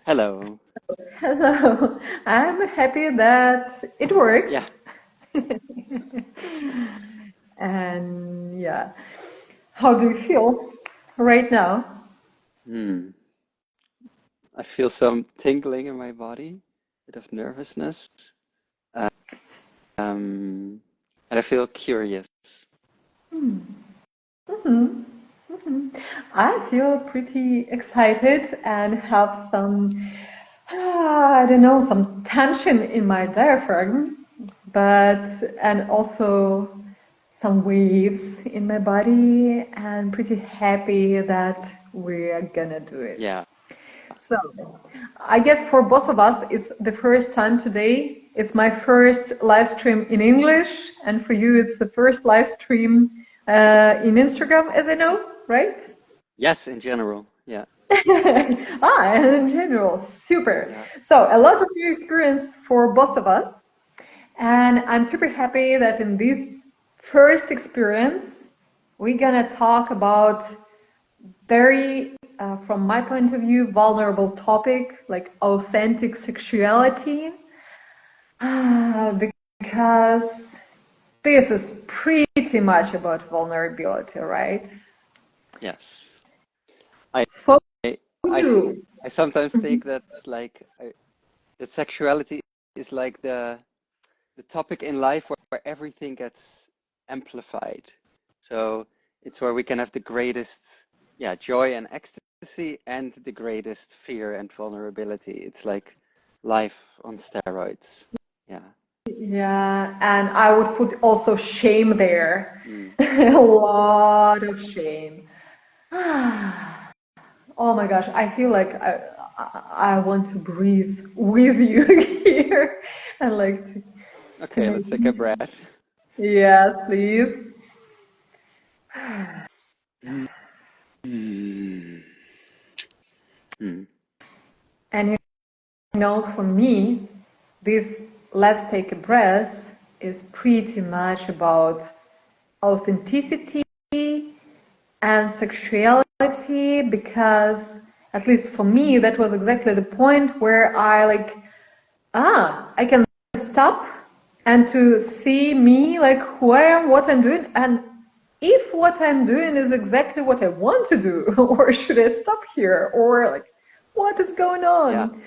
Hello. Hello. I'm happy that it works. Yeah. And yeah, how do you feel right now? Hmm. I feel some tingling in my body, bit of nervousness, and I feel curious. Mhm. I feel pretty excited and have some, I don't know, some tension in my diaphragm, but, and also some waves in my body, and pretty happy that we're gonna do it. Yeah. So, I guess for both of us, it's the first time today. It's my first live stream in English, and for you, it's the first live stream in Instagram, as I know, right? Yes, in general. Yeah. And in general, super. Yeah. So, a lot of new experience for both of us, and I'm super happy that in this first experience, we're gonna talk about very, from my point of view, vulnerable topic like authentic sexuality, because this is pretty much about vulnerability, right? Yes. I For I I, you. I sometimes think that that sexuality is like the topic in life where everything gets amplified. So it's where we can have the greatest, yeah, joy and ecstasy and the greatest fear and vulnerability. It's like life on steroids. Yeah. Yeah, and I would put also shame there. Mm. A lot of shame. Oh my gosh, I feel like I want to breathe with you here and like to Okay, make. let's take a breath. Yes, please. Mm. Mm. Mm. And you know, for me, this let's take a breath is pretty much about authenticity and sexuality, because at least for me, that was exactly the point where I like, I can stop and to see me, like who I am, what I'm doing, and if what I'm doing is exactly what I want to do, or should I stop here, or like, what is going Yeah. on?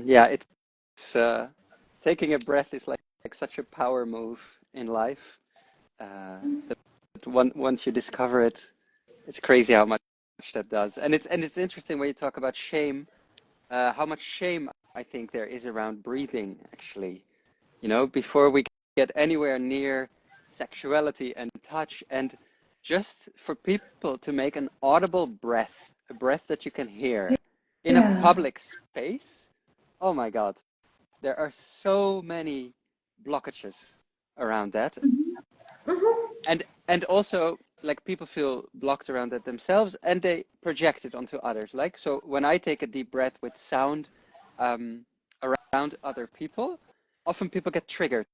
Yeah, it's taking a breath is like such a power move in life. That once you discover it, it's crazy how much that does. And it's interesting when you talk about shame, how much shame I think there is around breathing, actually. You know, before we get anywhere near sexuality and touch, and just for people to make an audible breath, a breath that you can hear in a Yeah. public space, oh my God, there are so many blockages around that. And also like people feel blocked around that themselves and they project it onto others. Like, so when I take a deep breath with sound um, around other people, often people get triggered.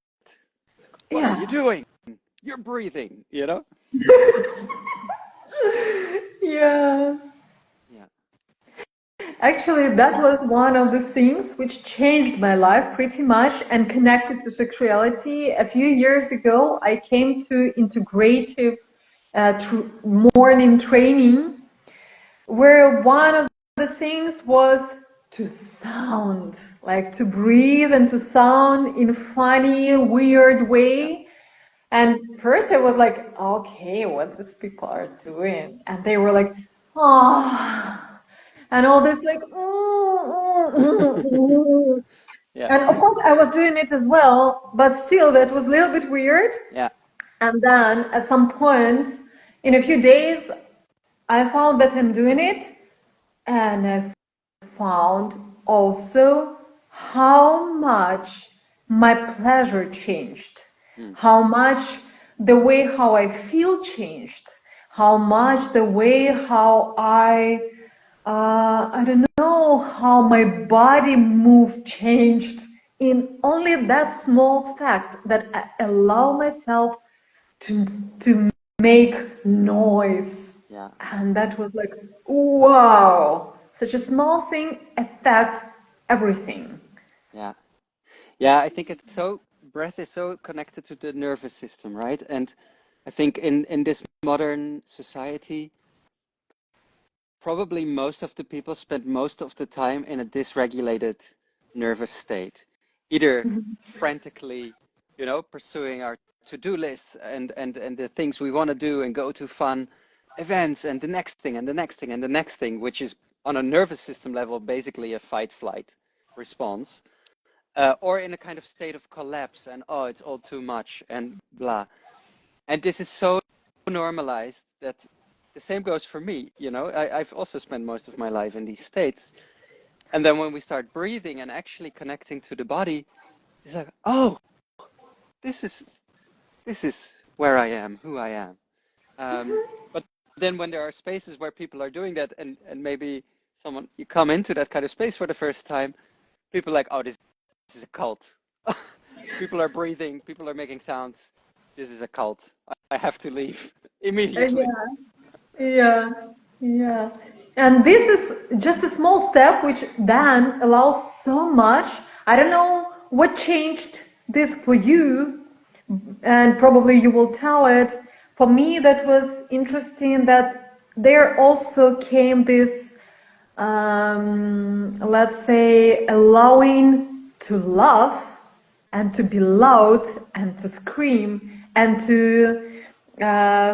What are you Yeah. doing? You're breathing, you know? Yeah. Yeah. Actually, that was one of the things which changed my life pretty much and connected to sexuality. A few years ago, I came to integrative morning training, where one of the things was to sound, like to breathe and to sound in funny, weird Yeah. way. And first I was like, okay, what these people are doing? And they were like, oh, and all this like, Yeah. and of course I was doing it as well, but still that was a little bit weird. Yeah. And then at some point, in a few days, I found that I'm doing it, and I found also how much my pleasure changed, Mm. how much the way how I feel changed, how much the way how I don't know, how my body moved changed in only that small fact that I allow myself to make noise. Yeah. And that was like, wow. such a small thing affects everything. Yeah. Yeah, I think it's so, breath is so connected to the nervous system, right? And I think in this modern society, probably most of the people spend most of the time in a dysregulated nervous state, either frantically, pursuing our to-do lists and the things we want to do and go to fun events and the next thing and the next thing and the next thing, which is on a nervous system level, basically a fight-flight response, or in a kind of state of collapse and, oh, it's all too much and blah. And this is so normalized that the same goes for me. I've also spent most of my life in these states. And then when we start breathing and actually connecting to the body, it's like, oh, this is where I am, who I am. But then when there are spaces where people are doing that, and maybe you come into that kind of space for the first time, people are like, oh, this is a cult. People are breathing, people are making sounds. This is a cult. I have to leave immediately. Yeah, yeah. And this is just a small step which then allows so much. I don't know what changed this for you, and probably you will tell it. For me, that was interesting that there also came this, let's say, allowing to love and to be loud and to scream and to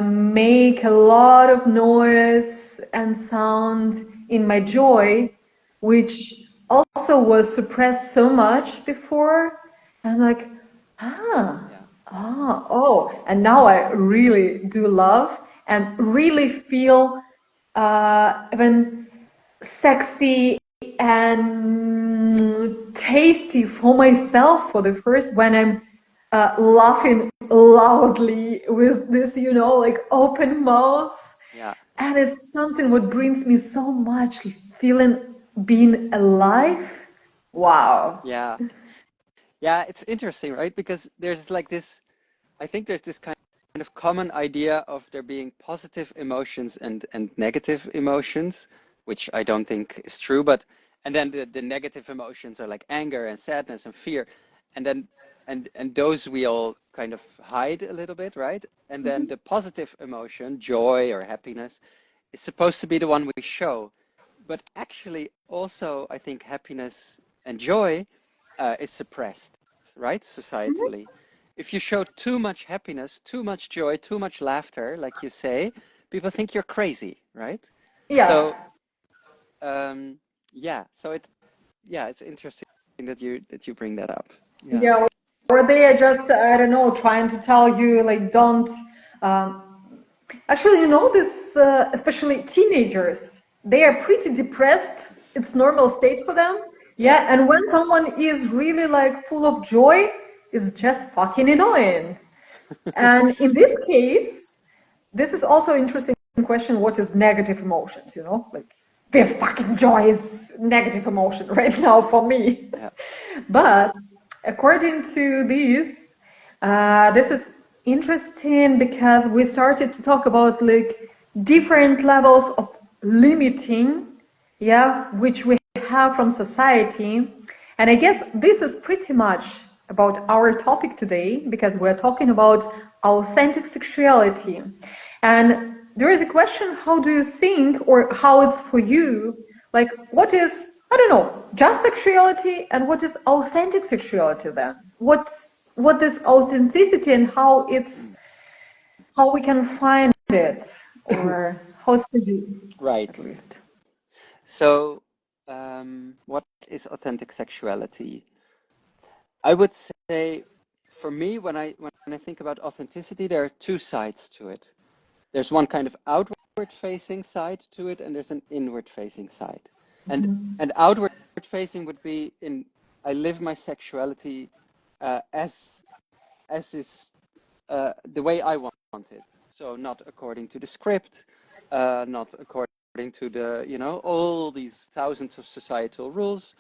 make a lot of noise and sound in my joy, which also was suppressed so much before. I'm like, Yeah. and now I really do love and really feel even sexy and tasty for myself for the first when I'm laughing loudly with this, like open mouth. Yeah. And it's something what brings me so much feeling being alive. Wow. Yeah. Yeah, it's interesting, right? Because there's like this, I think there's this kind of common idea of there being positive emotions and negative emotions, which I don't think is true, but and then the negative emotions are like anger and sadness and fear. And then and those we all kind of hide a little bit, right? And then the positive emotion, joy or happiness, is supposed to be the one we show. But actually also I think happiness and joy is suppressed, right? Societally. If you show too much happiness, too much joy, too much laughter, like you say, people think you're crazy, right? Yeah. So, yeah. So it's interesting that you bring that up. Yeah. Yeah. Or they are just, I don't know, trying to tell you, like, don't. Um, Actually, this, especially teenagers, they are pretty depressed. It's normal state for them. Yeah. Yeah, and when someone is really like full of joy, it's just fucking annoying. And in this case, this is also interesting question. What is negative emotions? Like this fucking joy is negative emotion right now for me. Yeah. But according to this is interesting because we started to talk about like different levels of limiting, yeah, which we have from society. And I guess this is pretty much about our topic today because we're talking about authentic sexuality. And there is a question, how do you think, or how it's for you, like what is, I don't know, just sexuality and what is authentic sexuality then? What is authenticity and how we can find it, or how it's for you, Right. at least. So, what is authentic sexuality? I would say, for me, when I think about authenticity, there are two sides to it. There's one kind of outward-facing side to it, and there's an inward-facing side. And outward-facing would be in I live my sexuality as is the way I want it. So not according to the script, not according to the all these thousands of societal rules.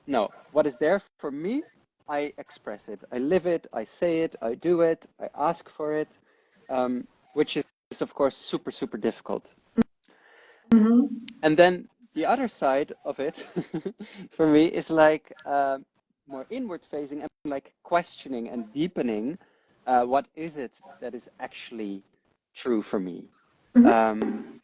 No, what is there for me, I express it. I live it. I say it. I do it. I ask for it, which is of course super difficult. Mm-hmm. And then the other side of it for me is like more inward facing and like questioning and deepening what is it that is actually true for me. Um,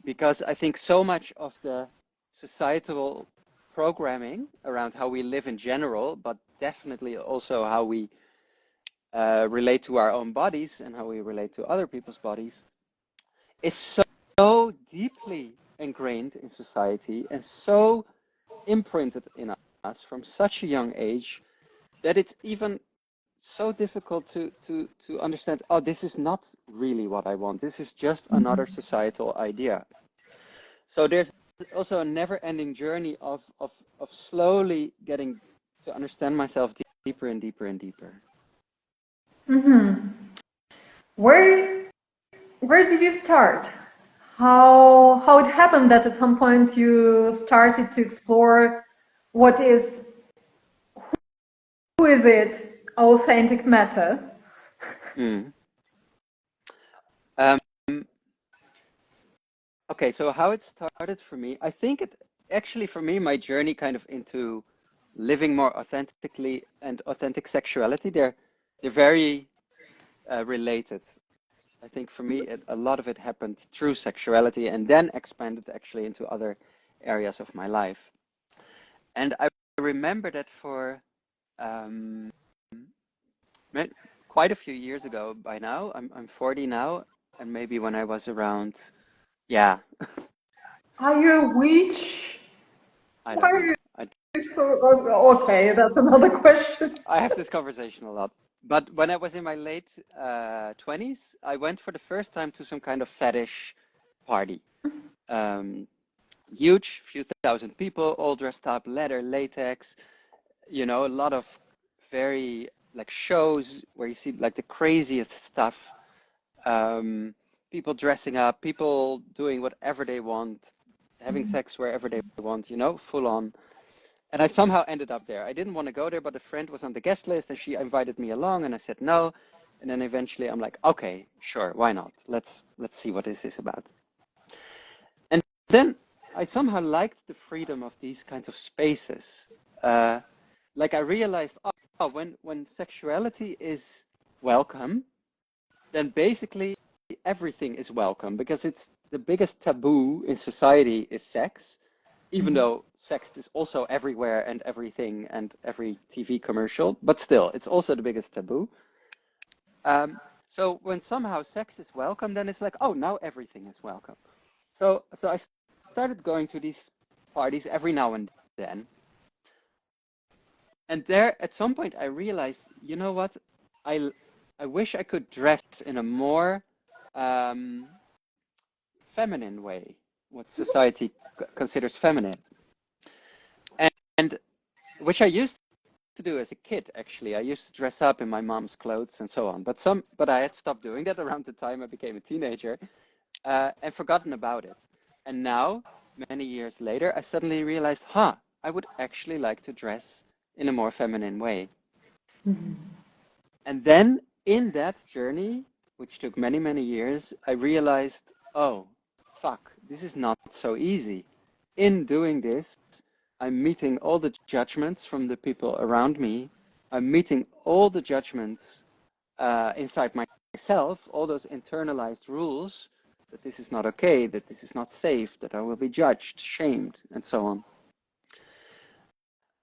because I think so much of the societal programming around how we live in general, but definitely also how we relate to our own bodies and how we relate to other people's bodies, is so deeply ingrained in society and so imprinted in us from such a young age that it's even so difficult to understand, oh, this is not really what I want. This is just another societal idea. So there's also a never-ending journey of slowly getting to understand myself deeper and deeper and deeper. Where where did you start? How it happened that at some point you started to explore what is who is it authentic Mette? Mm. Okay, so how it started for me, I think it actually for me, my journey kind of into living more authentically and authentic sexuality, they're very related. I think for me, a lot of it happened through sexuality and then expanded actually into other areas of my life. And I remember that for um, quite a few years ago by now, I'm 40 now, and maybe when I was around, yeah, Are you a witch? I Why don't are know. you so okay, that's another question. I have this conversation a lot. But when I was in my late 20s, I went for the first time to some kind of fetish party. Um, Huge, few thousand people, all dressed up, leather, latex, you know, a lot of very like shows where you see like the craziest stuff. People dressing up, people doing whatever they want, having sex wherever they want, you know, full on. And I somehow ended up there. I didn't want to go there, but a friend was on the guest list and she invited me along and I said no. And then eventually I'm like, okay, sure, why not? Let's see what this is about. And then I somehow liked the freedom of these kinds of spaces. Like I realized, oh, when sexuality is welcome, then basically everything is welcome because it's the biggest taboo in society is sex, even though sex is also everywhere and everything and every TV commercial, but still, it's also the biggest taboo. So when somehow sex is welcome, then it's like, oh, now everything is welcome. So I started going to these parties every now and then. And there, at some point, I realized, you know what? I wish I could dress in a more feminine way, what society considers feminine, and which I used to do as a kid. Actually, I used to dress up in my mom's clothes and so on. But I had stopped doing that around the time I became a teenager, and forgotten about it. And now, many years later, I suddenly realized, I would actually like to dress in a more feminine way. And then in that journey, which took many, many years, I realized, oh, fuck, this is not so easy. In doing this, I'm meeting all the judgments from the people around me. I'm meeting all the judgments inside myself, all those internalized rules that this is not okay, that this is not safe, that I will be judged, shamed, and so on.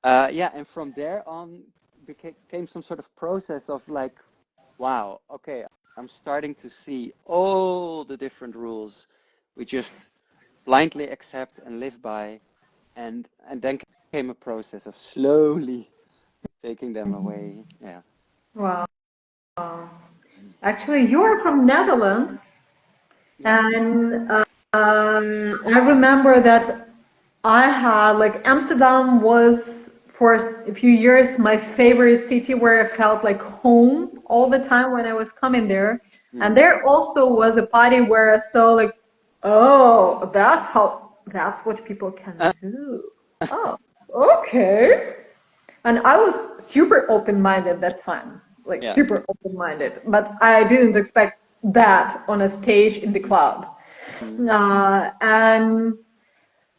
Yeah, and from there on became some sort of process of like, wow, okay, I'm starting to see all the different rules we just blindly accept and live by, and then came a process of slowly taking them away. Yeah. Wow. Actually, you are from Netherlands, Yeah. and I remember that I had like Amsterdam was for a few years my favorite city where I felt like home all the time when I was coming there. And Mm. there also was a party where I saw like, oh, that's what people can do. Oh, okay. And I was super open-minded that time, like Yeah. super open-minded, but I didn't expect that on a stage in the club. Mm. And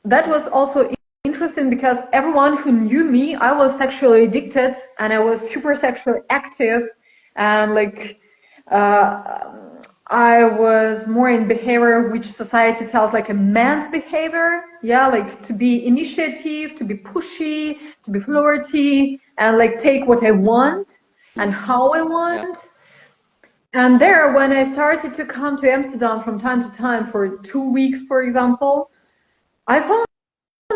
that was also interesting because everyone who knew me, I was sexually addicted and I was super sexually active, and like I was more in behavior which society tells like a man's behavior. Yeah, like to be initiative, to be pushy, to be flirty, and like take what I want and how I Yeah. want. And there, when I started to come to Amsterdam from time to time for 2 weeks, for example, I found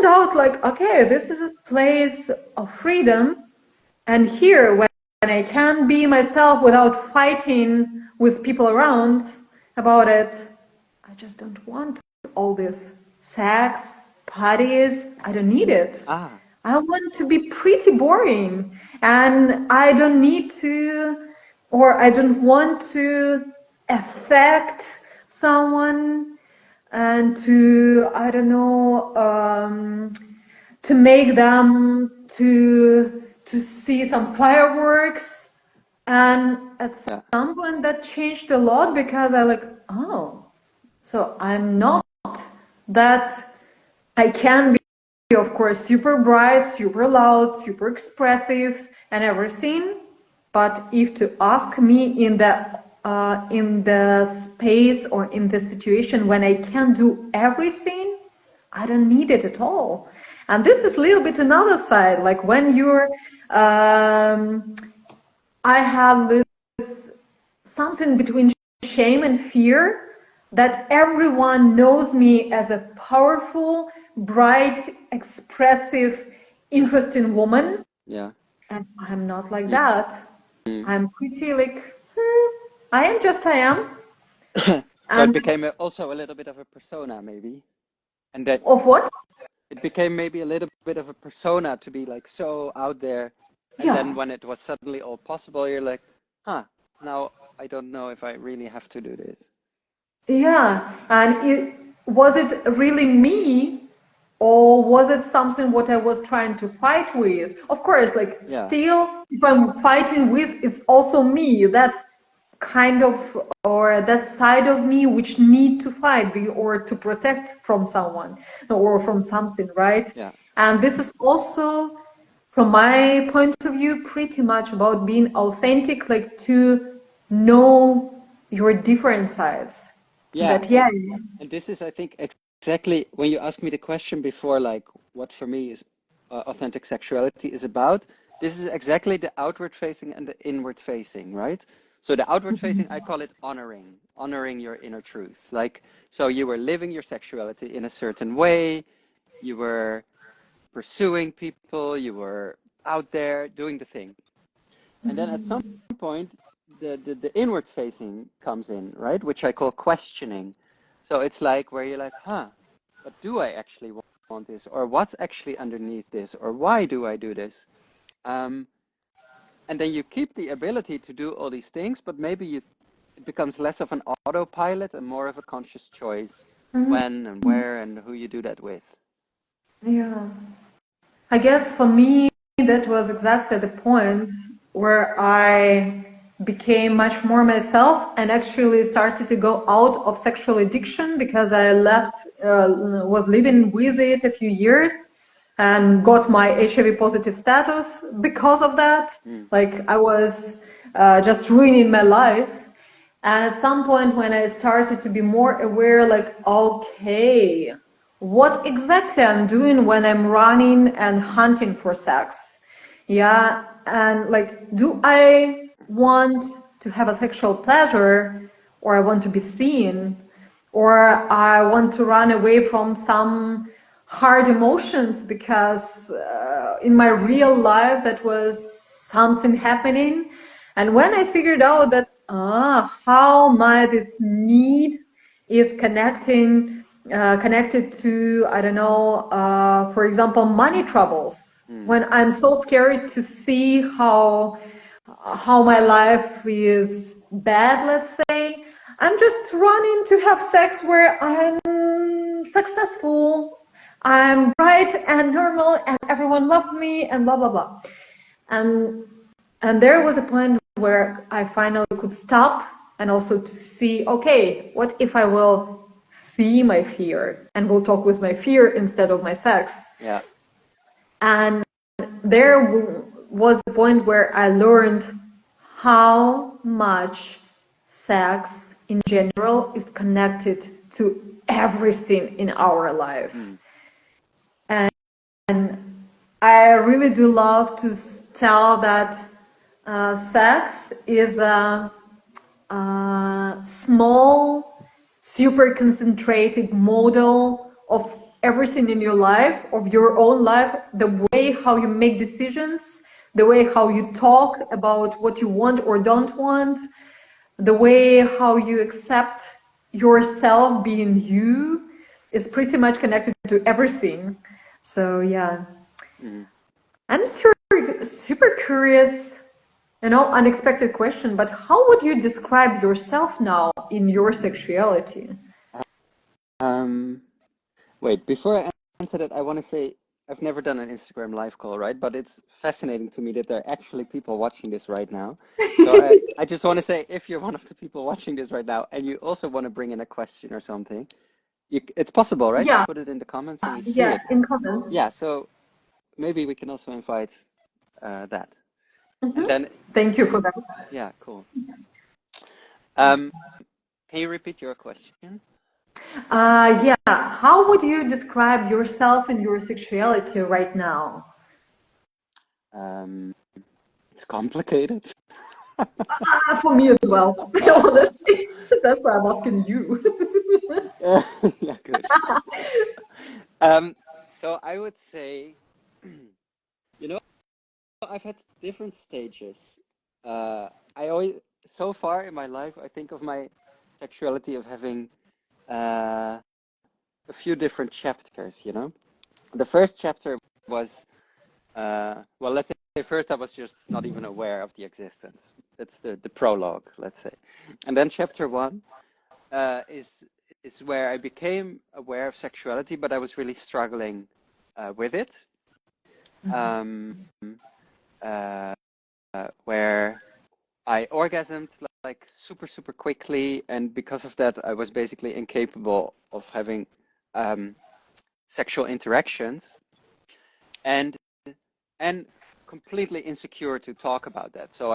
out like, okay, this is a place of freedom. And here, when I can be myself without fighting with people around about it, I just don't want all this sex, parties. I don't need it. Ah, I want to be pretty boring, and I don't need to, or I don't want to affect someone and to, I don't know, to make them to see some fireworks. And at yeah. some point that changed a lot because I like, oh, so I'm not that. I can be, of course, super bright, super loud, super expressive and everything, but if to ask me in the space or in the situation when I can do everything, I don't need it at all. And this is a little bit another side, like when you're I have this something between shame and fear that everyone knows me as a powerful, bright, expressive, interesting woman. Yeah. And I'm not like Mm. that. I'm pretty like, I am just I am. So it And became also a little bit of a persona, maybe. And that of what? it became maybe a little bit of a persona to be like so out there. And then Yeah. when it was suddenly all possible, you're like, huh, now I don't know if I really have to do this. Yeah. And was it really me, or was it something what I was trying to fight with? Of course, like Yeah. still, if I'm fighting with, it's also me. That kind of, or that side of me which need to fight or to protect from someone or from something, right? Yeah. And this is also, from my point of view, pretty much about being authentic, like to know your different sides. Yeah. That, yeah. And this is, I think, exactly when you asked me the question before, like what for me is authentic sexuality is about. This is exactly the outward facing and the inward facing, right? So the outward facing, I call it honoring your inner truth. Like, so you were living your sexuality in a certain way, you were pursuing people, you were out there doing the thing. And then at some point, the inward facing comes in, right? Which I call questioning. So it's like where you're like, huh, but do I actually want this? Or what's actually underneath this? Or why do I do this? Um, and then you keep the ability to do all these things, but maybe it becomes less of an autopilot and more of a conscious choice when and where and who you do that with. Yeah. I guess for me, that was exactly the point where I became much more myself and actually started to go out of sexual addiction because I was living with it a few years and got my HIV positive status because of that. Mm. Like I was just ruining my life. And at some point when I started to be more aware, like, okay, what exactly I'm doing when I'm running and hunting for sex? Yeah, and like, do I want to have a sexual pleasure, or I want to be seen, or I want to run away from some hard emotions because in my real life that was something happening. And when I figured out that how my this need is connected to, I don't know, for example, money troubles. Mm. When I'm so scared to see how my life is bad, let's say, I'm just running to have sex where I'm successful, I'm bright and normal, and everyone loves me, and blah blah blah. And there was a point where I finally could stop and also to see, okay, what if I will see my fear and will talk with my fear instead of my sex. Yeah. And there was a point where I learned how much sex in general is connected to everything in our life. Mm. And I really do love to tell that sex is a small, super concentrated model of everything in your life, of your own life, the way how you make decisions, the way how you talk about what you want or don't want, the way how you accept yourself being you is pretty much connected to everything. So yeah, Mm. I'm super curious, unexpected question, but how would you describe yourself now in your sexuality? Wait, before I answer that, I want to say I've never done an Instagram live call, right? But it's fascinating to me that there are actually people watching this right now. So I just want to say, if you're one of the people watching this right now and you also want to bring in a question or something, it's possible, right? To Yeah, put it in the comments and we see yeah, it. in comments. Yeah, so maybe we can also invite that. And then, Thank you for that. yeah, cool. Can you repeat your question? Yeah, how would you describe yourself and your sexuality right now? It's complicated. For me as well, honestly. That's why I'm asking you. Yeah, good. Um, so I would say, you know, I've had different stages. I always, so far in my life, I think of my sexuality of having uh, a few different chapters, you know? The first chapter was, well, let's say first I was just not even aware of the existence. That's the prologue, let's say. And then chapter one is where I became aware of sexuality, but I was really struggling with it. Um, uh, where I orgasmed like super quickly, and because of that, I was basically incapable of having sexual interactions, and and completely insecure to talk about that. So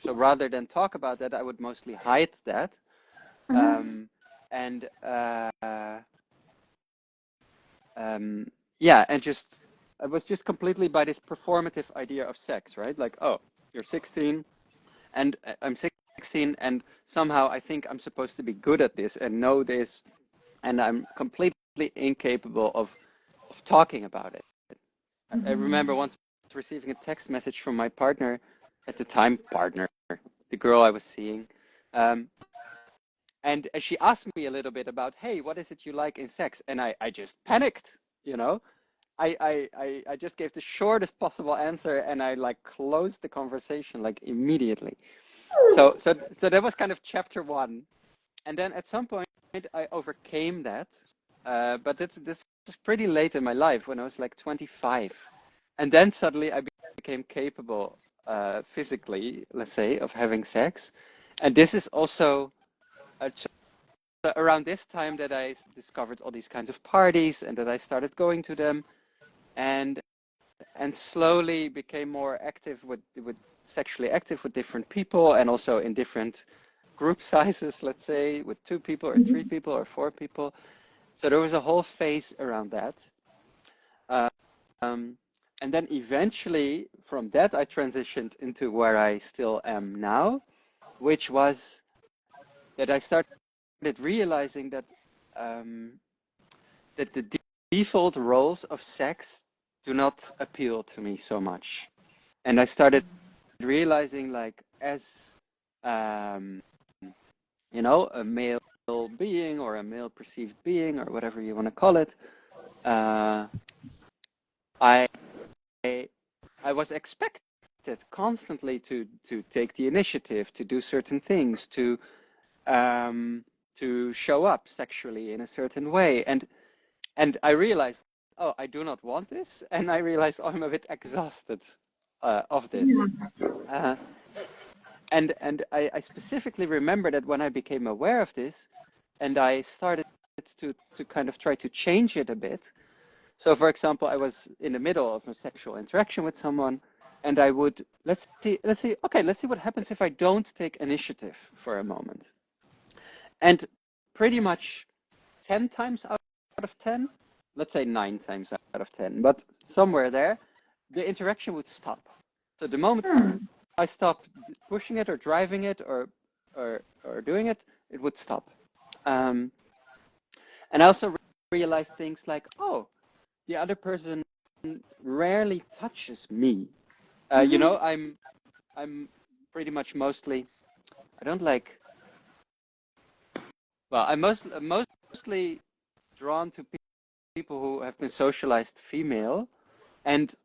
rather than talk about that, I would mostly hide that, and yeah, and just I was just completely by this performative idea of sex, right? Like, oh, you're 16, and I'm 16, and somehow I think I'm supposed to be good at this and know this, and I'm completely incapable of talking about it. I remember once receiving a text message from my partner, at the time partner, the girl I was seeing, um, and she asked me a little bit about, hey, what is it you like in sex? And I just panicked, you know. I just gave the shortest possible answer, and I like closed the conversation like immediately. So that was kind of chapter one, and then at some point I overcame that. But this is pretty late in my life when I was like 25, and then suddenly I became capable physically, let's say, of having sex, and this is also around this time that I discovered all these kinds of parties and that I started going to them, and slowly became more active with sexually active with different people, and also in different group sizes, let's say with 2 people or 3 people or 4 people. So there was a whole phase around that. Um, and then eventually from that I transitioned into where I still am now, which was that I started realizing that that the default roles of sex do not appeal to me so much. And I started realizing, like, as um, a male being or a male perceived being or whatever you want to call it, uh, I I was expected constantly to take the initiative, to do certain things, um, to show up sexually in a certain way, and I realized, oh, I do not want this, and I realized, oh, I'm a bit exhausted of this. Uh, and I specifically remember that when I became aware of this, and I started to kind of try to change it a bit. So, for example, I was in the middle of a sexual interaction with someone, and I would let's see, okay, let's see what happens if I don't take initiative for a moment. And pretty much 10 times out of 10, let's say 9 times out of 10, but somewhere there, the interaction would stop. So the moment I stopped pushing it or driving it or doing it, it would stop. And I also realized things like, oh, the other person rarely touches me. You know, I'm pretty much mostly, I don't like, well, I'm mostly drawn to people who have been socialized female, and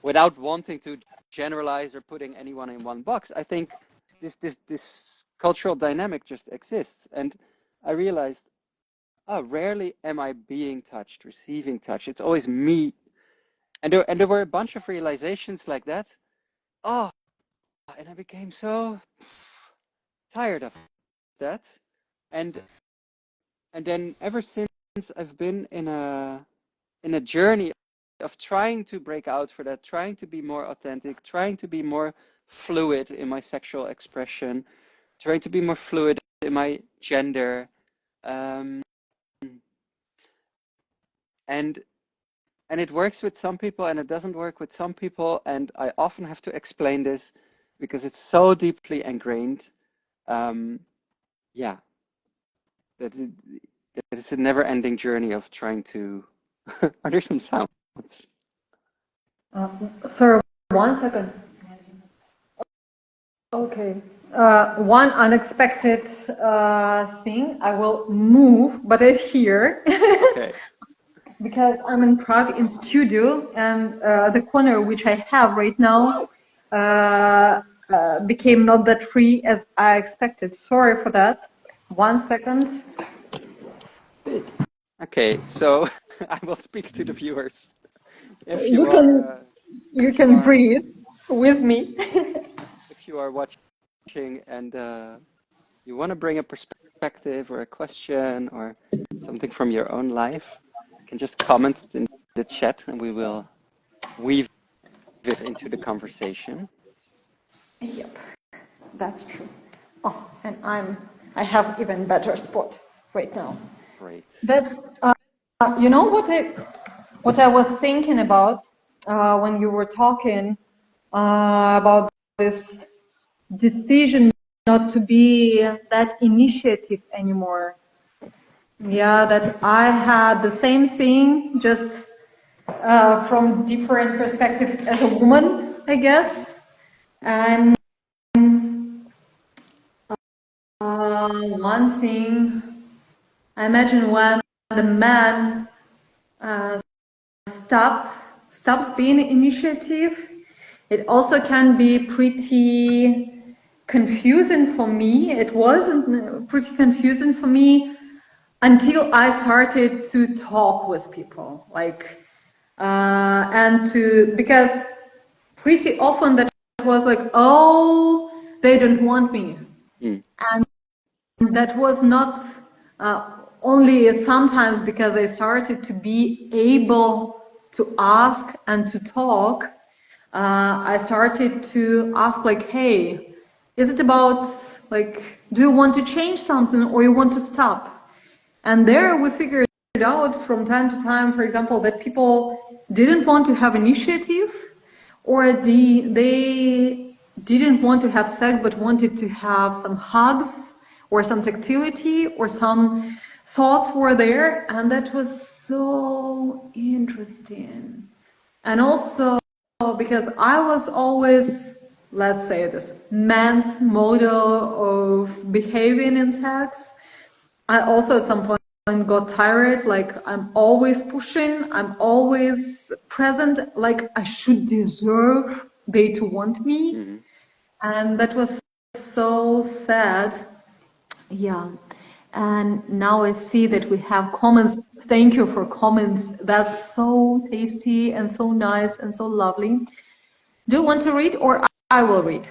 without wanting to generalize or putting anyone in one box, I think this cultural dynamic just exists. And I realized, oh, rarely am I being touched, receiving touch. It's always me. And there were a bunch of realizations like that. Oh, and I became so tired of that. And then ever since, I've been in a journey of trying to break out for that, trying to be more authentic, trying to be more fluid in my sexual expression, trying to be more fluid in my gender, and it works with some people and it doesn't work with some people, and I often have to explain this because it's so deeply ingrained. Yeah, that it's a never-ending journey of trying to. Are there some sounds? Sir, 1 second. Okay. One unexpected thing. I will move, but it's here. Okay. Because I'm in Prague in studio, and the corner which I have right now became not that free as I expected. Sorry for that. 1 second. Okay, so I will speak to the viewers. If You can breathe with me. If you are watching and you want to bring a perspective or a question or something from your own life, you can just comment in the chat and we will weave it into the conversation. Yep, that's true. Oh, and I have even better spot right now. Great. That you know what I was thinking about when you were talking about this decision not to be that initiative anymore. Yeah, that I had the same thing, just from different perspective as a woman, I guess. And one thing, I imagine when the man stops being initiative, it also can be pretty confusing for me. It wasn't pretty confusing for me until I started to talk with people, like, because pretty often that was like, oh, they don't want me. And that was not only sometimes because I started to be able to ask and to talk. I started to ask like, hey, is it about like, do you want to change something or you want to stop? And there we figured out from time to time, for example, that people didn't want to have initiative, or they didn't want to have sex but wanted to have some hugs or some tactility or some thoughts were there, and that was so interesting. And also because I was always, let's say this, man's model of behaving in sex, I also at some point got tired, like I'm always pushing, I'm always present, like I should deserve they to want me. And that was so sad. Yeah. And now I see that we have comments. Thank you for comments. That's so tasty and so nice and so lovely. Do you want to read or I will read?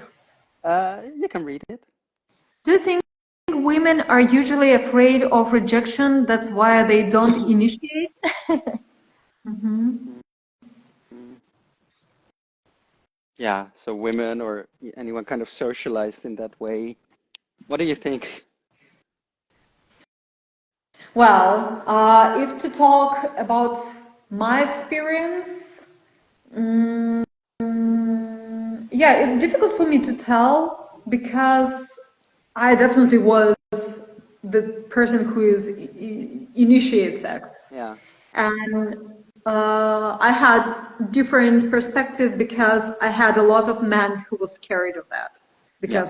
You can read it. Do you think women are usually afraid of rejection. That's why they don't initiate. Mm-hmm. Yeah, so women or anyone kind of socialized in that way. What do you think? Well, if to talk about my experience, yeah, it's difficult for me to tell because I definitely was the person who is initiate sex, Yeah, and I had different perspective because I had a lot of men who was scared of that yeah,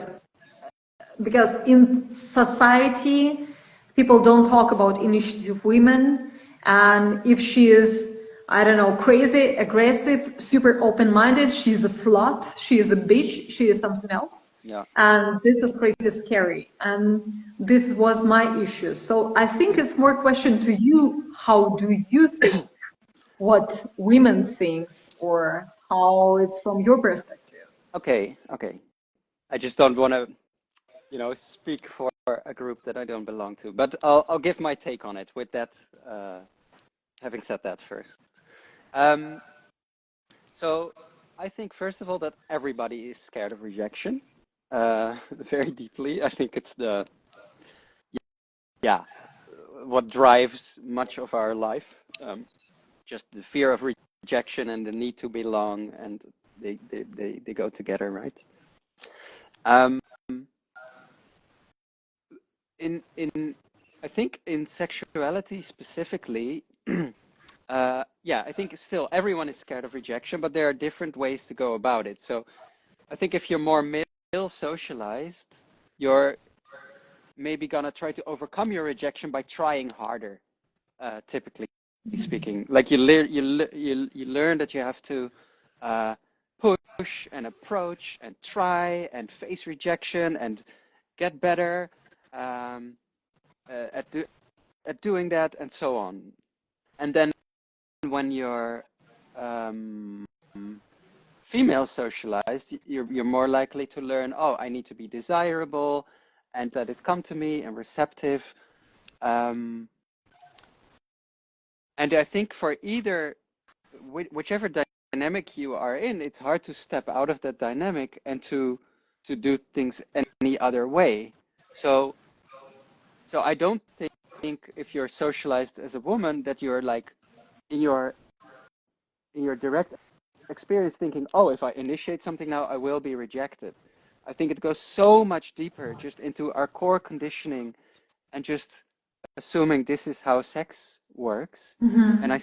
because in society people don't talk about initiative women, and if she is, I don't know, crazy, aggressive, super open-minded, she's a slut, she is a bitch, she is something else, yeah. and this is crazy scary, and this was my issue. So I think it's more question to you, how do you think what women thinks, or how it's from your perspective? Okay, okay. I just don't want to, speak for a group that I don't belong to, but I'll give my take on it with that, uh, having said that first. Um, so I think first of all that everybody is scared of rejection, very deeply. I think it's yeah, what drives much of our life. Just the fear of rejection and the need to belong, and they go together, right? Um, in I think in sexuality specifically, yeah, I think still everyone is scared of rejection, but there are different ways to go about it. So I think if you're more male socialized, you're maybe gonna try to overcome your rejection by trying harder, typically speaking. Like you learn that you have to uh, push and approach and try and face rejection and get better um, at doing that and so on. And then when you're um, female socialized, you're more likely to learn, oh, I need to be desirable and let it come to me and receptive. Um, and I think for either whichever dynamic you are in, it's hard to step out of that dynamic and to do things any other way. So I don't think if you're socialized as a woman that you're like in your direct experience thinking, oh, if I initiate something now, I will be rejected. I think it goes so much deeper just into our core conditioning and just assuming this is how sex works. And Mm-hmm. I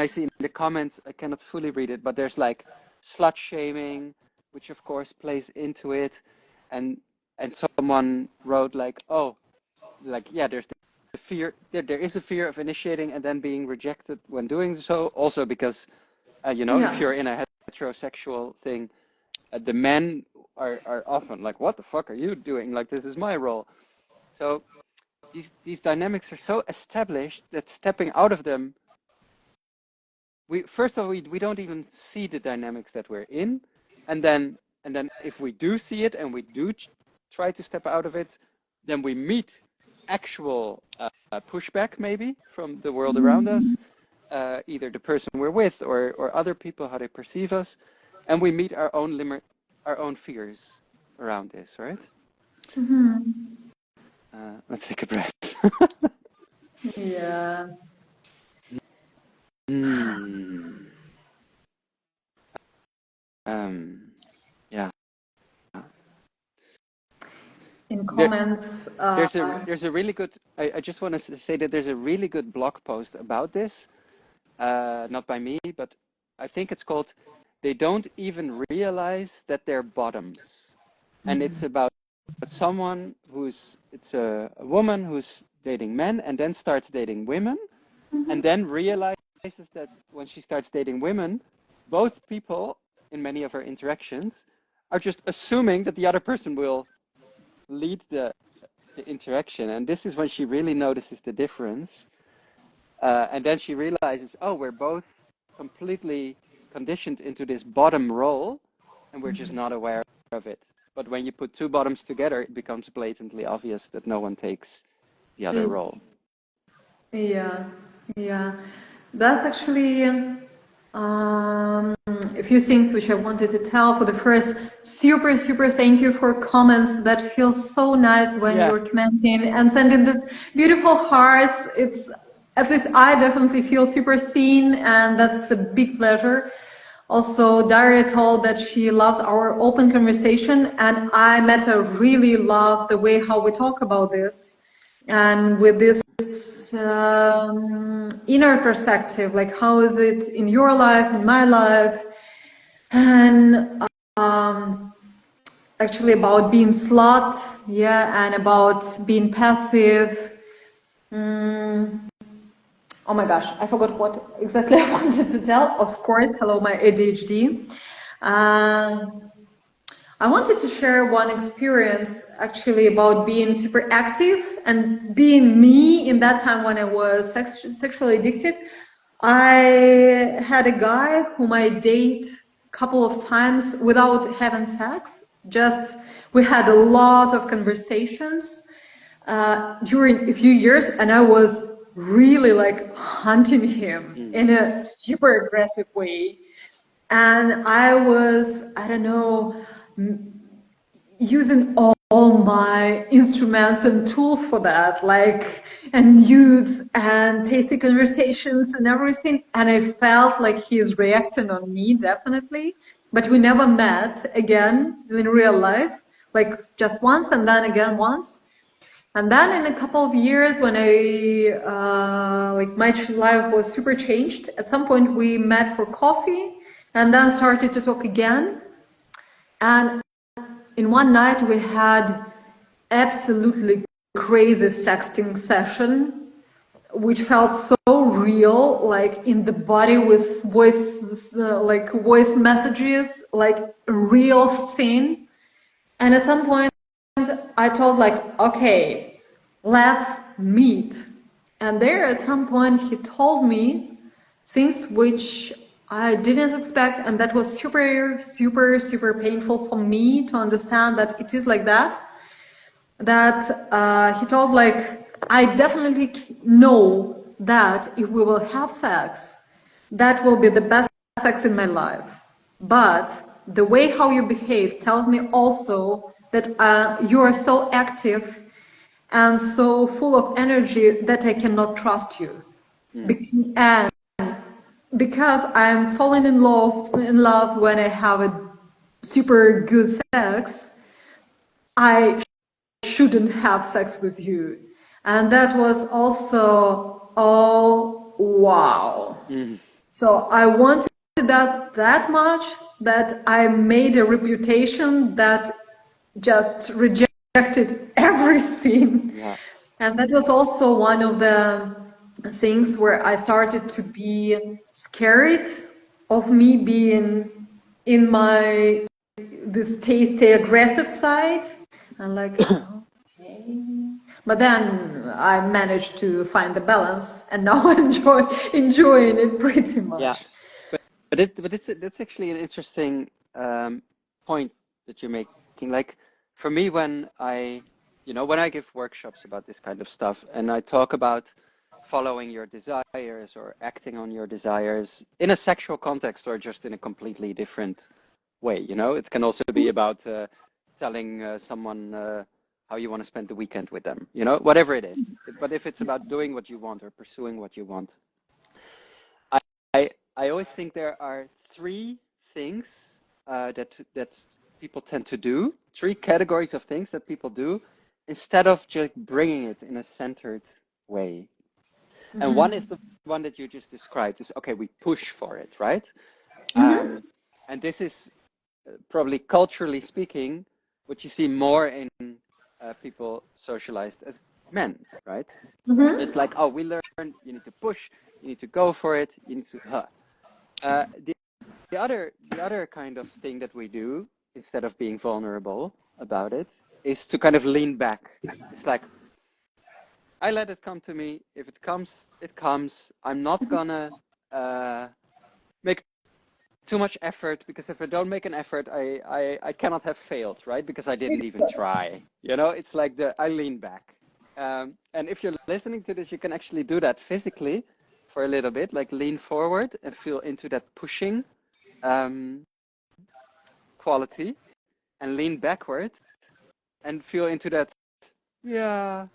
see in the comments, I cannot fully read it, but there's like slut shaming, which of course plays into it. And someone wrote like, oh, like yeah, there's the fear there is a fear of initiating and then being rejected when doing so. Also because if Yeah. you're in a heterosexual thing, the men are often like, what the fuck are you doing? Like this is my role. So these dynamics are so established that stepping out of them, we first of all we don't even see the dynamics that we're in, and then if we do see it and we do try to step out of it, then we meet actual pushback maybe from the world around us, either the person we're with or other people how they perceive us, and we meet our own fears around this, right? Mm-hmm. Let's take a breath. Yeah. Hmm. Yeah. In There, comments, there's a really good. I just want to say that there's a really good blog post about this. Not by me, but I think it's called "They Don't Even Realize That They're Bottoms," and it's about someone it's a woman who's dating men and then starts dating women, and then realizes that when she starts dating women, both people in many of her interactions are just assuming that the other person will lead the interaction. And this is when she really notices the difference. And then she realizes, oh, we're both completely conditioned into this bottom role, and we're just not aware of it. But when you put two bottoms together, it becomes blatantly obvious that no one takes the other Mm. role. Yeah, yeah. That's actually a few things which I wanted to tell. For the first, super, super thank you for comments. That feels so nice when Yeah. you're commenting and sending this beautiful hearts. It's, at least I definitely feel super seen, and that's a big pleasure. Also, Daria told that she loves our open conversation, and I, Mette, really love the way how we talk about this. And with this inner perspective, like how is it in your life, in my life, and actually about being slut, yeah, and about being passive. Oh my gosh, I forgot what exactly I wanted to tell. Of course, hello, my ADHD. Um, I wanted to share one experience actually about being super active and being me in that time when I was sexually addicted. I had a guy whom I date a couple of times without having sex. Just we had a lot of conversations during a few years, and I was really like hunting him in a super aggressive way. And I was, I don't know, using all my instruments and tools for that, like, and nudes and tasty conversations and everything. And I felt like he's reacting on me, definitely. But we never met again in real life, like just once and then again once. And then in a couple of years, when like my life was super changed, at some point we met for coffee and then started to talk again. And in one night we had absolutely crazy sexting session, which felt so real, like in the body with voice, like voice messages, like a real scene. And at some point I told like, okay, let's meet. And there at some point he told me things which I didn't expect, and that was super, super, super painful for me to understand that it is like that. That he told like, I definitely know that if we will have sex, that will be the best sex in my life. But the way how you behave tells me also that you are so active and so full of energy that I cannot trust you. And because I'm falling in love when I have a super good sex, I shouldn't have sex with you. And that was also, oh, wow. So I wanted that much that I made a reputation that just rejected everything. Yeah. And that was also one of the things where I started to be scared of me being in my this tasty aggressive side. And like, okay. But then I managed to find the balance, and now I'm enjoying it pretty Yeah. much. But that's actually an interesting point that you're making. Like for me, when I give workshops about this kind of stuff, and I talk about following your desires or acting on your desires in a sexual context or just in a completely different way, it can also be about telling someone how you want to spend the weekend with them, whatever it is. But if it's about doing what you want or pursuing what you want, I always think there are three things that people tend to do, three categories of things that people do instead of just bringing it in a centered way. And one is the one that you just described is, okay, we push for it, right? And this is probably culturally speaking, what you see more in people socialized as men, right? It's like, oh, we learn, you need to push, you need to go for it, you need to, the the other kind of thing that we do instead of being vulnerable about it is to kind of lean back. It's like I let it come to me. If it comes, it comes. I'm not gonna make too much effort, because if I don't make an effort, I cannot have failed, right? Because I didn't even try. You know, it's like I lean back. And if you're listening to this, you can actually do that physically for a little bit, like lean forward and feel into that pushing quality, and lean backward and feel into that, yeah,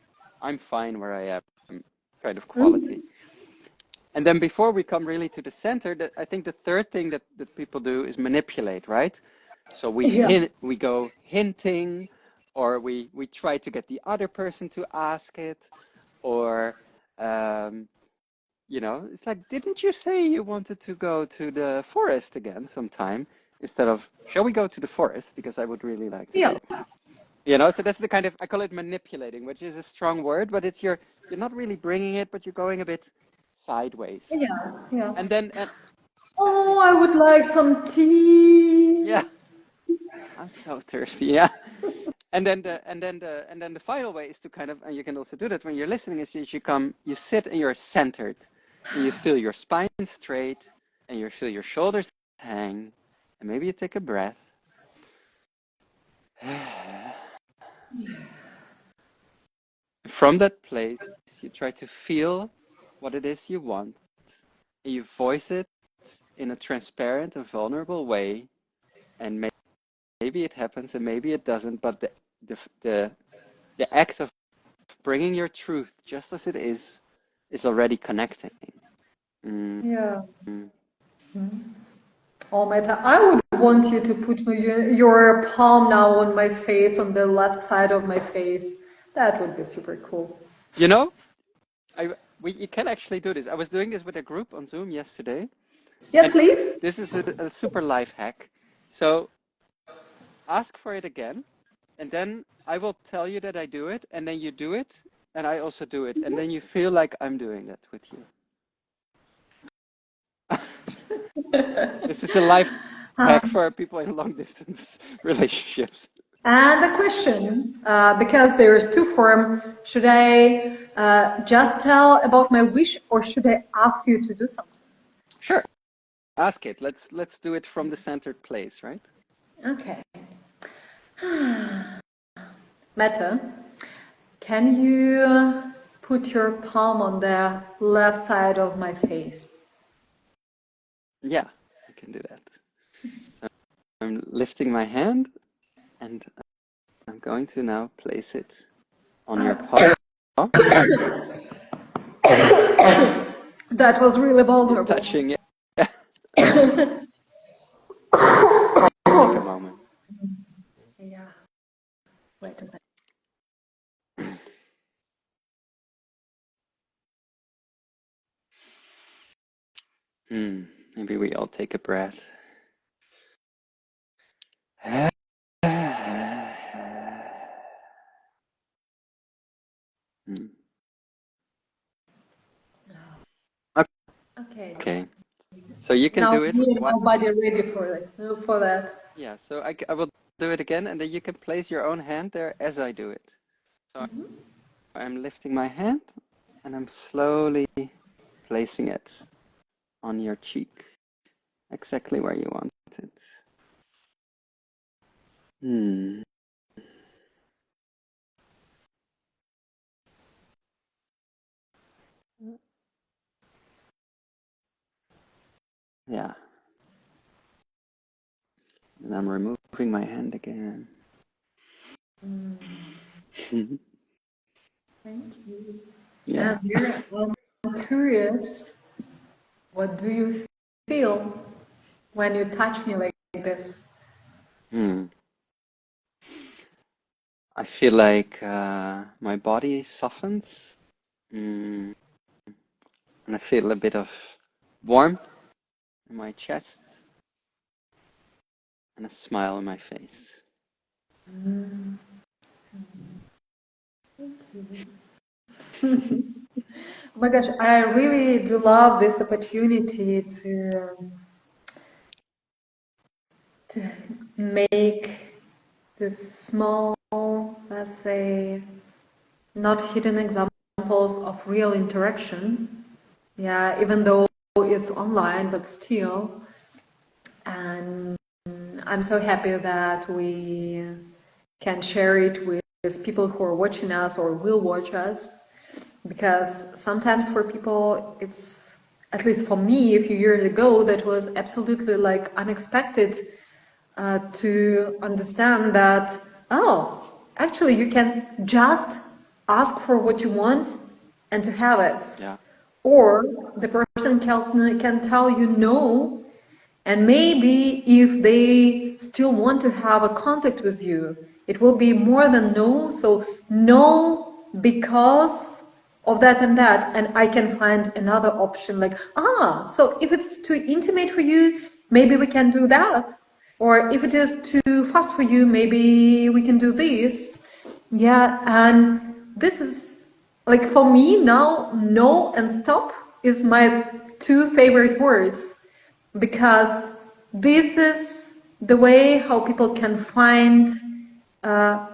I'm fine where I am kind of quality. And then before we come really to the center, I think the third thing that people do is manipulate, right? So we go hinting, or we try to get the other person to ask it, or you know, it's like, didn't you say you wanted to go to the forest again sometime? Instead of, shall we go to the forest? Because I would really like to go. You know, so that's the kind of, I call it manipulating, which is a strong word, but it's you're not really bringing it, but you're going a bit sideways. Yeah. And then, oh, I would like some tea. yeah, I'm so thirsty. Yeah. And then the final way is to kind of, and you can also do that when you're listening, is you sit and you're centered, and you feel your spine straight, and you feel your shoulders hang, and maybe you take a breath. From that place, you try to feel what it is you want, and you voice it in a transparent and vulnerable way, and maybe it happens and maybe it doesn't, but the act of bringing your truth just as it is already connecting. Yeah. Oh, Mette, I would want you to put your palm now on my face, on the left side of my face. That would be super cool. You know, you can actually do this. I was doing this with a group on Zoom yesterday. Yes, please. This is a super life hack. So ask for it again, and then I will tell you that I do it, and then you do it, and I also do it, and then you feel like I'm doing that with you. This is a life hack for people in long distance relationships. And the question, because there is two forms, should I just tell about my wish, or should I ask you to do something? Sure, ask it. Let's do it from the centered place, right? Okay. Mette, can you put your palm on the left side of my face? Yeah, I can do that. I'm lifting my hand, and I'm going to now place it on your paw. That was really vulnerable. Touching it. Take a moment. Yeah. Wait a second. Maybe we all take a breath. Okay. So you can do it. Nobody ready for that. Yeah. So I will do it again, and then you can place your own hand there as I do it. So I'm lifting my hand, and I'm slowly placing it on your cheek, exactly where you want it. Yeah. And I'm removing my hand again. Thank you. Yeah. I'm curious, what do you feel when you touch me like this? I feel like my body softens, and I feel a bit of warmth in my chest, and a smile on my face. Oh my gosh, I really do love this opportunity to make this small, let's say, not hidden examples of real interaction. Yeah, even though it's online, but still. And I'm so happy that we can share it with people who are watching us or will watch us, because sometimes for people it's, at least for me a few years ago, that was absolutely like unexpected to understand that, oh, actually you can just ask for what you want and to have it. Yeah. Or the person can tell you no, and maybe if they still want to have a contact with you, it will be more than no. So no because of that and that, and I can find another option, like, so if it's too intimate for you, maybe we can do that. Or if it is too fast for you, maybe we can do this. Yeah, and this is, like, for me now, no and stop is my two favorite words, because this is the way how people can find uh,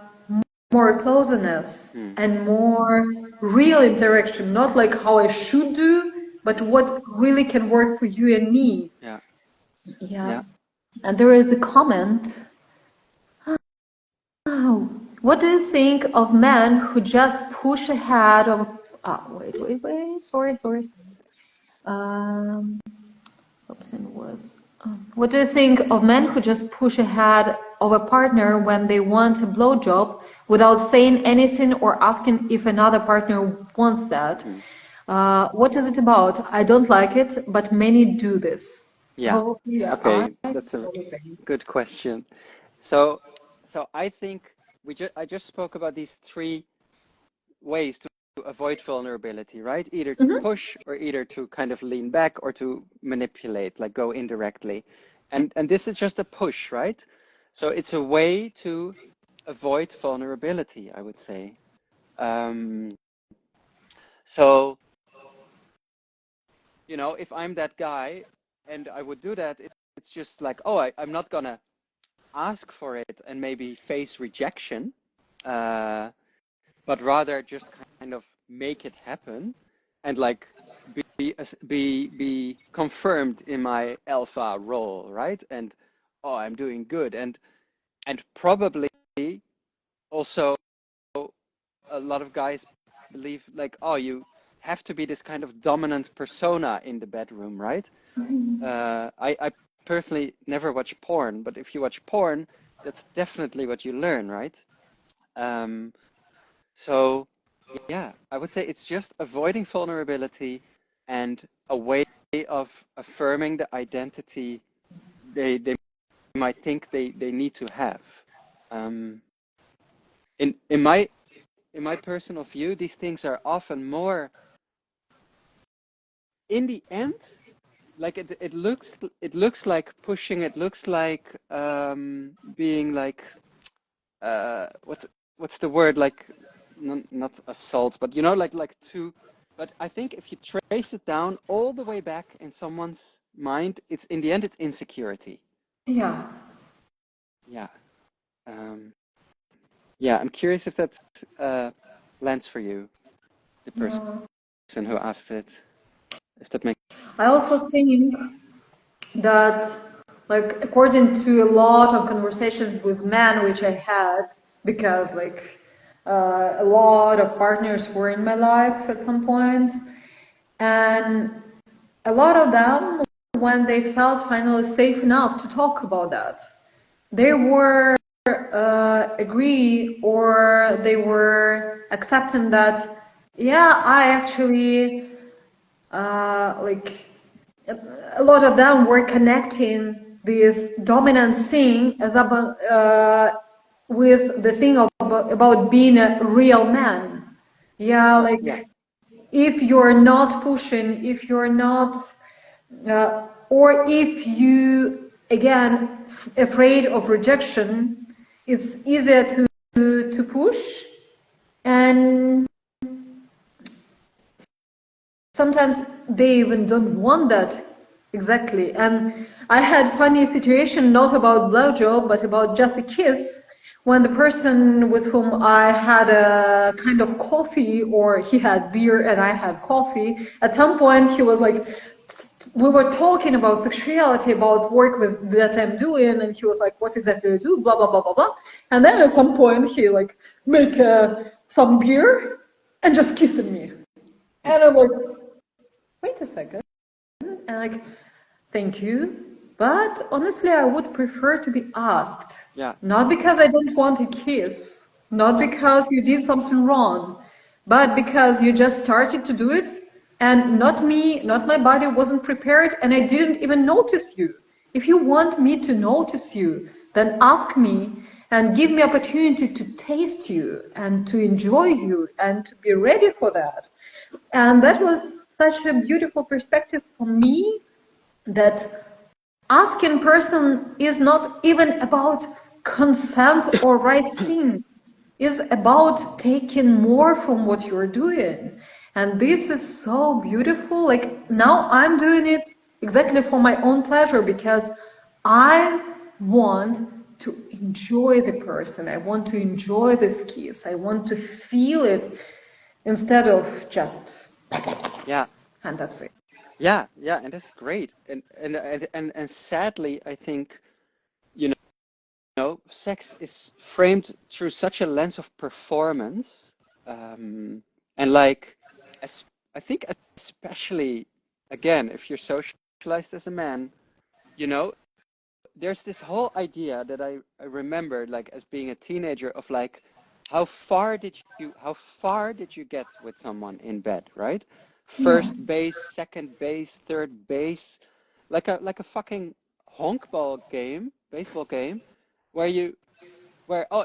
more closeness and more real interaction, not like how I should do, but what really can work for you and me. Yeah. Yeah. And there is a comment. Oh, what do you think of men who just push ahead of? Wait. Sorry. Um, Something was. What do you think of men who just push ahead of a partner when they want a blowjob without saying anything or asking if another partner wants that? What is it about? I don't like it, but many do this. Yeah. Oh, yeah, Okay, that's a good question. So I think I just spoke about these three ways to avoid vulnerability, right? Either to push, or either to kind of lean back, or to manipulate, like go indirectly. And this is just a push, right? So it's a way to avoid vulnerability, I would say. So, if I'm that guy and I would do that, it's just like, oh, I'm not gonna ask for it and maybe face rejection, but rather just kind of make it happen, and like be confirmed in my alpha role, right? And oh, I'm doing good, and probably also a lot of guys believe like, oh, you have to be this kind of dominant persona in the bedroom, right? I personally never watch porn, but if you watch porn, that's definitely what you learn, right? So yeah, I would say it's just avoiding vulnerability and a way of affirming the identity they might think they need to have. In my personal view, these things are often more, in the end, like it looks like pushing, it looks like being like what's the word, like not assault, but like to, but I think if you trace it down all the way back in someone's mind, it's in the end it's insecurity. Yeah. Yeah. Yeah, I'm curious if that lands for you, the person who asked it, if that makes I also think that, like, according to a lot of conversations with men which I had, because like a lot of partners were in my life at some point, and a lot of them, when they felt finally safe enough to talk about that, they were agree, or they were accepting that, yeah, I actually like, a lot of them were connecting this dominant thing as with the thing about being a real man. Yeah, like, if you're not pushing, if you're not, or if you, again, afraid of rejection, it's easier to push. And sometimes they even don't want that exactly. And I had funny situation, not about blowjob, but about just a kiss, when the person with whom I had a kind of coffee, or he had beer and I had coffee, at some point he was like we were talking about sexuality, about work that I'm doing, and he was like, what exactly do you do, blah, blah, blah, blah, blah. And then at some point he like make some beer and just kissing me. And I'm like, wait a second. And like, thank you. But honestly, I would prefer to be asked. Yeah. Not because I don't want a kiss, not because you did something wrong, but because you just started to do it and not me, not my body wasn't prepared and I didn't even notice you. If you want me to notice you, then ask me and give me opportunity to taste you and to enjoy you and to be ready for that. And that was such a beautiful perspective for me, that asking person is not even about consent or right thing, is about taking more from what you're doing. And this is so beautiful. Like now I'm doing it exactly for my own pleasure, because I want to enjoy the person. I want to enjoy this kiss. I want to feel it instead of just, Yeah. and that's it. Yeah, yeah, and that's great. And sadly, I think, you sex is framed through such a lens of performance. And like, as, I think especially, again, if you're socialized as a man, you know, there's this whole idea that I remember like as being a teenager of like, how far did you get with someone in bed, right? Yeah. First base, second base, third base, like a fucking honkball game, baseball game, where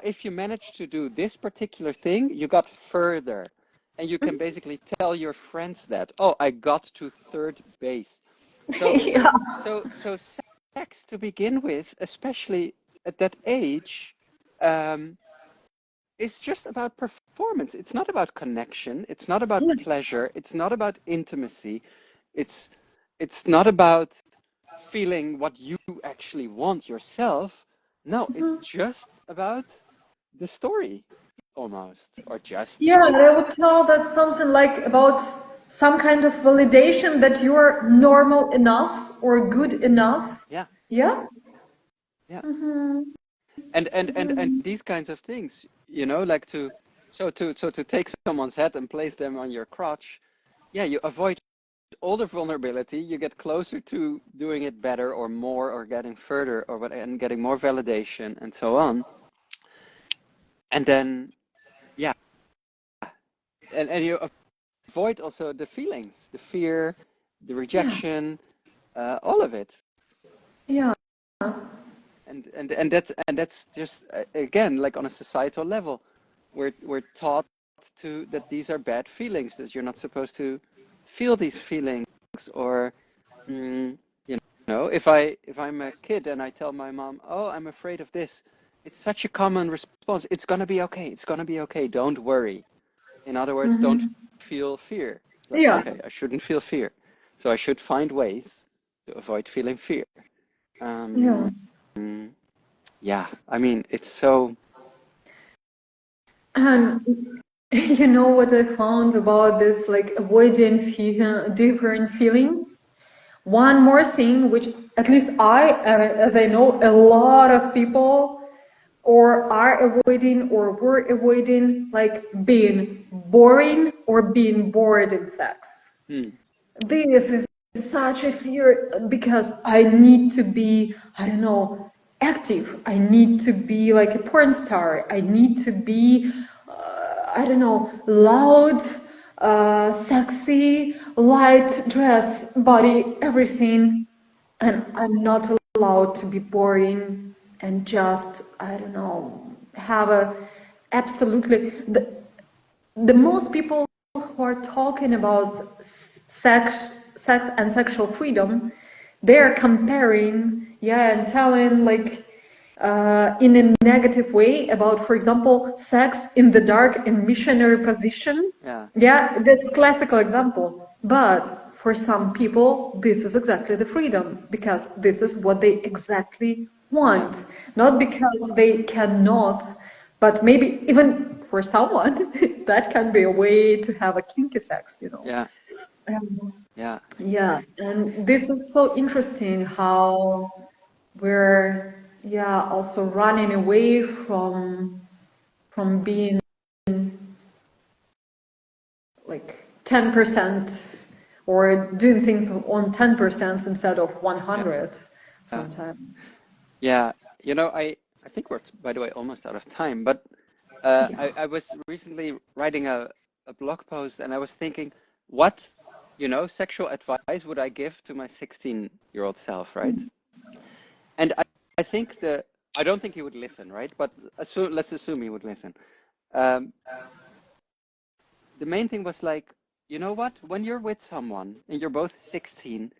if you manage to do this particular thing, you got further. And you can basically tell your friends that, oh, I got to third base. So Yeah. so sex to begin with, especially at that age, um, is just about performance. It's not about connection. It's not about pleasure. It's not about intimacy. It's it's not about feeling what you actually want yourself. No, it's just about the story, almost, or just. Yeah, and I would tell that something like about some kind of validation that you're normal enough or good enough. Yeah, Yeah. yeah. Mm-hmm. And these kinds of things, like to take someone's head and place them on your crotch. Yeah, you avoid all the vulnerability. You get closer to doing it better or more or getting further or what, and getting more validation and so on. And then, yeah, and you avoid also the feelings, the fear, the Yeah. rejection, all of it. Yeah. And that's just again, like on a societal level, we're taught to that these are bad feelings, that you're not supposed to feel these feelings, or mm, if I'm a kid and I tell my mom, oh, I'm afraid of this, it's such a common response. It's gonna be okay. It's gonna be okay. Don't worry. In other words, don't Mm-hmm. feel fear. It's like, Yeah. okay, I shouldn't feel fear, so I should find ways to avoid feeling fear. Yeah. Um, yeah, I mean, it's so. And you know what I found about this, like avoiding different feelings? One more thing, which at least as I know, a lot of people or are avoiding or were avoiding, like being boring or being bored in sex. Hmm, This is such a fear, because I need to be, I don't know, active. I need to be like a porn star. I need to be, I don't know, loud, sexy, light dress, body, everything. And I'm not allowed to be boring and just, I don't know, have a absolutely. The most people who are talking about sex and sexual freedom, they're comparing, yeah, and telling like in a negative way about, for example, sex in the dark and missionary position. yeah, Yeah, that's a classical example. But for some people, this is exactly the freedom, because this is what they exactly yeah, want, not because they cannot, but maybe even for someone, that can be a way to have a kinky sex. yeah, Yeah. Yeah, and this is so interesting how we're also running away from being like 10% or doing things on 10% instead of Yeah. 100 Yeah. sometimes. Yeah. You know, I think we're, by the way, almost out of time, but Yeah. I was recently writing a blog post and I was thinking, what, sexual advice would I give to my 16-year-old self, right? And I think I don't think he would listen, right? But let's assume he would listen. Um, the main thing was like, you know what? When you're with someone and you're both 16,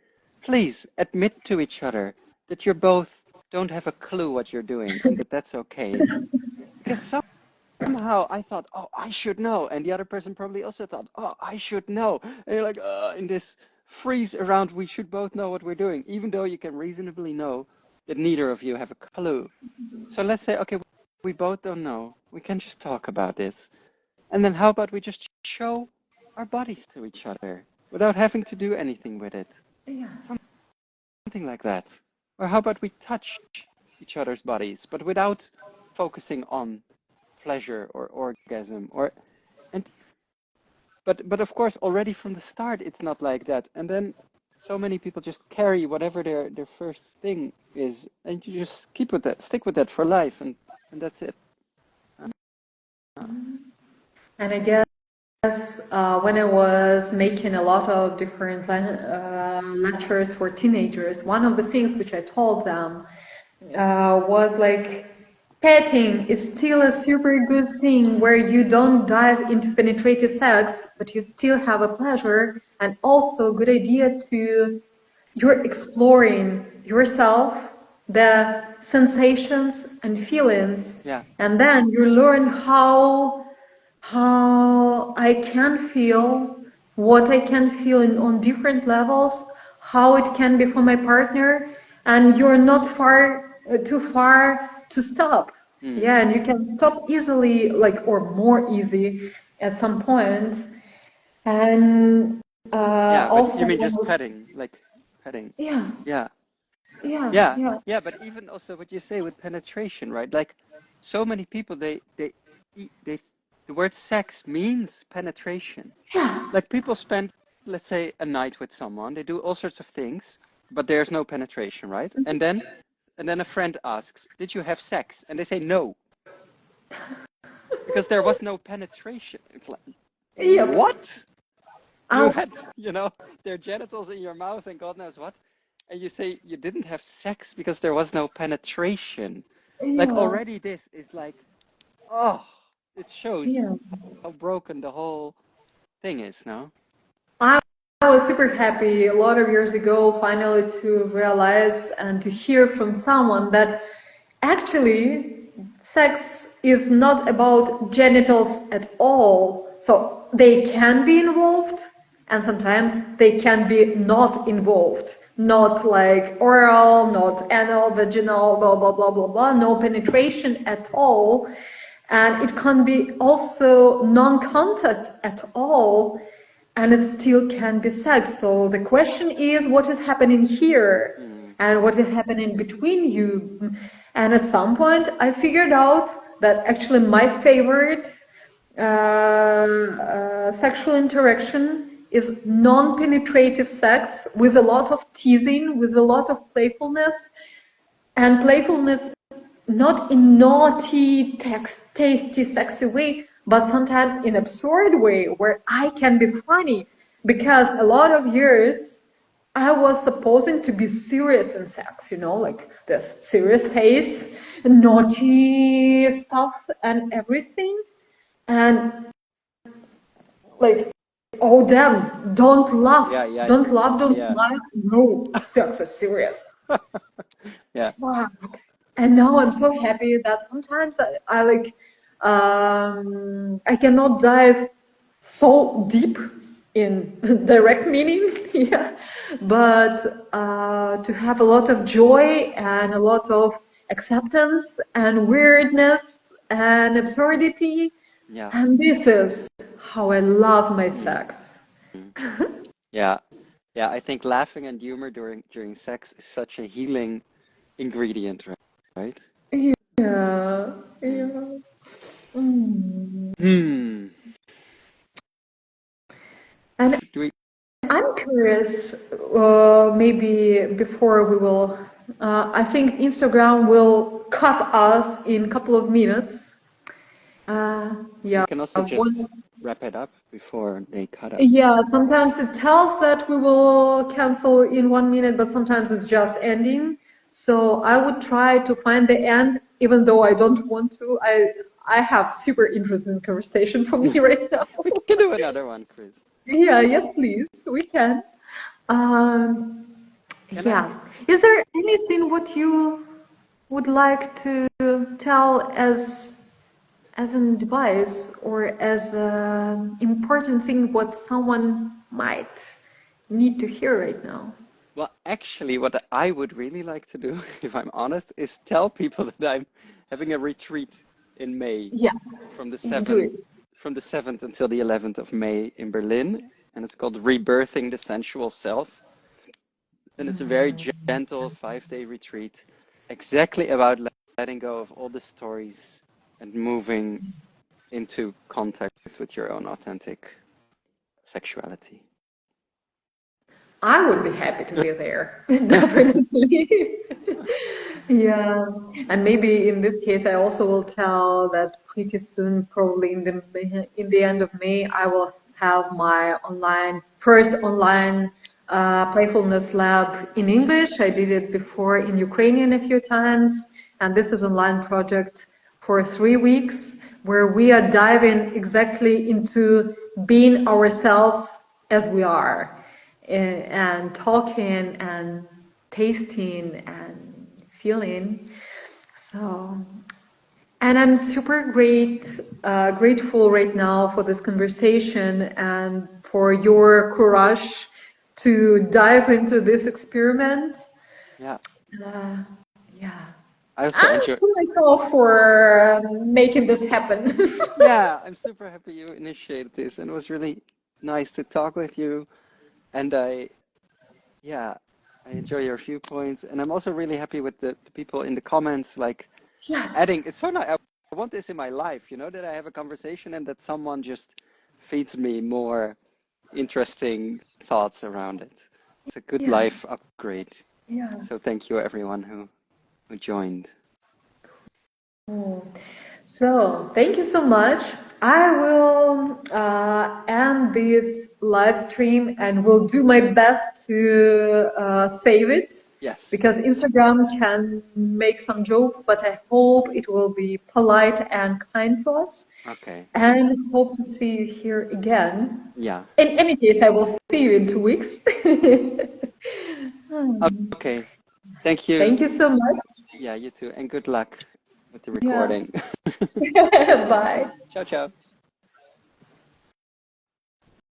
please admit to each other that you're both don't have a clue what you're doing and that that's okay. Because somehow I thought, oh, I should know. And the other person probably also thought, oh, I should know. And you're like, in this freeze around, we should both know what we're doing, even though you can reasonably know that neither of you have a clue. So let's say, okay, we both don't know. We can just talk about this. And then how about we just show our bodies to each other without having to do anything with it? Yeah. Something like that. Or how about we touch each other's bodies, but without focusing on pleasure or orgasm or and but of course already from the start it's not like that. And then so many people just carry whatever their first thing is and you just keep with that, stick with that for life and that's it. And I guess when I was making a lot of different lectures for teenagers, one of the things which I told them was like, petting is still a super good thing where you don't dive into penetrative sex, but you still have a pleasure, and also a good idea to you're exploring yourself, the sensations and feelings, Yeah. and then you learn how I can feel, what I can feel on different levels, how it can be for my partner, and you're not too far to stop. Mm. Yeah, and you can stop easily, like, or more easy at some point. And Yeah, but you also, mean just petting, like petting. yeah, Yeah. yeah, Yeah. yeah, Yeah, but even also what you say with penetration, right? Like so many people they the word sex means penetration. yeah, Like people spend, let's say, a night with someone, they do all sorts of things, but there's no penetration, right? And then a friend asks, "Did you have sex?" And they say no, because there was no penetration. It's like, yep. what? You Um, had, their genitals in your mouth and God knows what, and you say you didn't have sex because there was no penetration. Like yeah, already this is like, oh, it shows yeah. how broken the whole thing is, no? I was super happy a lot of years ago finally to realize and to hear from someone that actually sex is not about genitals at all. So they can be involved and sometimes they can be not involved. Not like oral, not anal, vaginal, blah, blah, blah, blah, blah, no penetration at all. And it can be also non-contact at all, and it still can be sex. So the question is, what is happening here, Mm. and what is happening between you? And at some point, I figured out that actually my favorite sexual interaction is non-penetrative sex with a lot of teasing, with a lot of playfulness, and playfulness not in naughty, tasty, sexy way, but sometimes in absurd way where I can be funny. Because a lot of years I was supposing to be serious in sex, like this serious face, naughty stuff and everything. And like, oh damn, don't Yeah, laugh, yeah, don't laugh, don't yeah. smile. No, sex is serious. Yeah. Fuck. And now I'm so happy that sometimes I like I cannot dive so deep in direct meaning, yeah, but to have a lot of joy and a lot of acceptance and weirdness and absurdity, Yeah. and this is how I love my Mm. sex. Yeah. Yeah, I think laughing and humor during sex is such a healing ingredient, right? Yeah, Mm. yeah. Mm. Hmm. And Do we? I'm curious, maybe before we will, I think Instagram will cut us in a couple of minutes. We Yeah, can also one, just wrap it up before they cut us. yeah, sometimes it tells that we will cancel in 1 minute, but sometimes it's just ending. So I would try to find the end, even though I don't want to. I have super interesting conversation for me right now. We can do another one, Kris. Yeah, yes, please, we can. Um, Can I? yeah. Is there anything what you would like to tell as an advice or as an important thing what someone might need to hear right now? Well, actually, what I would really like to do, if I'm honest, is tell people that I'm having a retreat in May Yes, from the do 7th it. from the 7th until the 11th of May in Berlin, and it's called Rebirthing the Sensual Self. And it's a very gentle 5-day retreat, exactly about letting go of all the stories and moving into contact with your own authentic sexuality. I would be happy to be there, definitely. Yeah, and maybe in this case, I also will tell that pretty soon, probably in the end of May, I will have my first online playfulness lab in English. I did it before in Ukrainian a few times, and this is online project for 3 weeks where we are diving exactly into being ourselves as we are and talking and tasting and feeling. So, and I'm super grateful right now for this conversation and for your courage to dive into this experiment. Yeah, Uh, yeah. I also And enjoy. to myself for making this happen. Yeah, I'm super happy you initiated this, and it was really nice to talk with you. And yeah, I enjoy your viewpoints, and I'm also really happy with the people in the comments, like Yes. adding. It's so nice. I want this in my life, that I have a conversation and that someone just feeds me more interesting thoughts around it. It's a good Yeah. life upgrade. Yeah. So thank you everyone who joined. Oh. So, thank you so much. I will end this live stream and will do my best to save it Yes. because Instagram can make some jokes, but I hope it will be polite and kind to us. Okay. And hope to see you here again. Yeah. In any case, I will see you in 2 weeks. Okay. Thank you. Thank you so much. Yeah, you too. And good luck with the Yeah. recording. Bye. Ciao, ciao.